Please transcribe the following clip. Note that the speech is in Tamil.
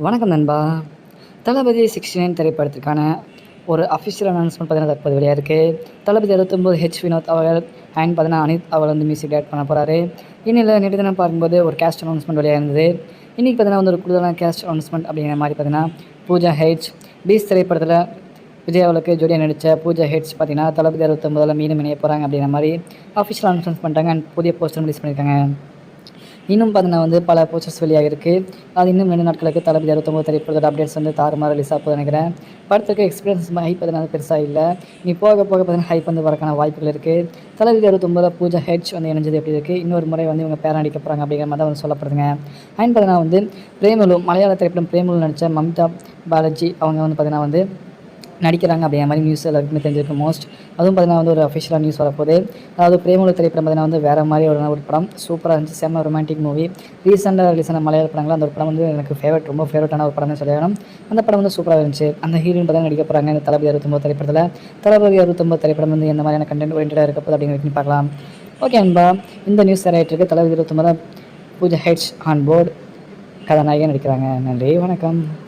வணக்கம் நண்பா. தளபதி 69 திரைப்படத்திற்கான ஒரு அஃபிஷியல் அனௌன்ஸ்மெண்ட் பார்த்தீங்கன்னா தற்போது வெளியாக இருக்குது. தளபதி 69 வினோத் அவர்கள் அண்ட் பார்த்தீங்கன்னா அனித் அவர் வந்து மியூசிக் டைரக்ட் பண்ண போகிறாரு. இன்னில் நேற்று தினம் பார்க்கும்போது ஒரு கேஸ்ட் அனௌன்ஸ்மெண்ட் வெளியாக இருந்தது. இன்றைக்கி பார்த்தீங்கன்னா வந்து ஒரு கூடுதலான கேஸ்ட் அனௌன்ஸ்மெண்ட் அப்படிங்கிற மாதிரி பார்த்தீங்கன்னா பூஜா ஹெச் பீஸ் திரைப்படத்தில் விஜய் அவளுக்கு ஜோடியாக நடித்த பூஜா ஹெச் பார்த்தீங்கன்னா தளபதி 69 மீண்டும் இணைய போகிறாங்க அப்படிங்கிற மாதிரி அஃபிஷியல் அனௌன்ஸ்மெண்ட் பண்ணிட்டாங்க. அண்ட் புதிய போஸ்டர் ரிலீஸ் பண்ணியிருக்காங்க. இன்னும் பார்த்தீங்கன்னா வந்து பல போஸ்டர்ஸ் வெளியாக இருக்குது. அது இன்னும் 2 நாட்களுக்கு தளபதி 69 திரைப்படத்தோட அப்டேட்ஸ் வந்து தாறுமாறு ரிலீஸ் ஆகுதுன்னு நினைக்கிறேன். படத்துக்கு எக்ஸ்பீரியன்ஸ் ஹைப் பார்த்தீங்கன்னா பெருசாக இல்லை. நீ போக பார்த்தீங்கன்னா ஹைப் வந்து வரக்கான வாய்ப்புகள் இருக்குது. தளபதி 69 பூஜா ஹெச் வந்து இணைஞ்சது எப்படி இருக்குது, இன்னொரு முறை வந்து இவங்க பேர் நடிக்க போகிறாங்க அப்படிங்கிற மாதிரி தான் வந்து சொல்லப்படுதுங்க. அண்ட் பார்த்தீங்கன்னா வந்து பிரேமலு மலையாள திரைப்படம் பிரேமலு நடித்த மம்தா பானர்ஜி அவங்க வந்து பார்த்தீங்கன்னா வந்து நடிக்கிறாங்க அப்படிங்கிற மாதிரி நியூஸ் எல்லாருக்குமே தெரிஞ்சிருக்கு மோஸ்ட். அதுவும் பார்த்தீங்கன்னா வந்து ஒரு அஃபிஷியலாக நியூஸ் வரப்போகுது. அதாவது பிரேமலு திரைப்படம் பார்த்தீங்கன்னா வந்து வேறு மாதிரி ஒரு படம் சூப்பராக இருந்துச்சு. செம்ம ரொமான்டிக் மூவி. ரீசெண்டாக ரிலீஸ் ஆன மலையாள படங்கள் அந்த ஒரு படம் வந்து எனக்கு ரொம்ப ஃபேவரட்டான ஒரு படம்னு சொல்லணும். அந்த படம் வந்து சூப்பராக இருந்துச்சு. அந்த ஹீரோயின் பார்த்தா நடிக்க போகிறாங்க இந்த தளபதி 69 திரைப்படத்தில். தளபதி 69 திரைப்படம் வந்து எந்த மாதிரியான கண்டென்ட் ஓரியன்டாக இருக்க போகுது அப்படிங்கிறது பார்க்கலாம். ஓகே அன்பா, இந்த நியூஸ் ஆகிட்டு இருக்கு. தளபதி 69 பூஜா ஹெச் ஆன் போர்டு கதாநாயகன் நடிக்கிறாங்க. நன்றி, வணக்கம்.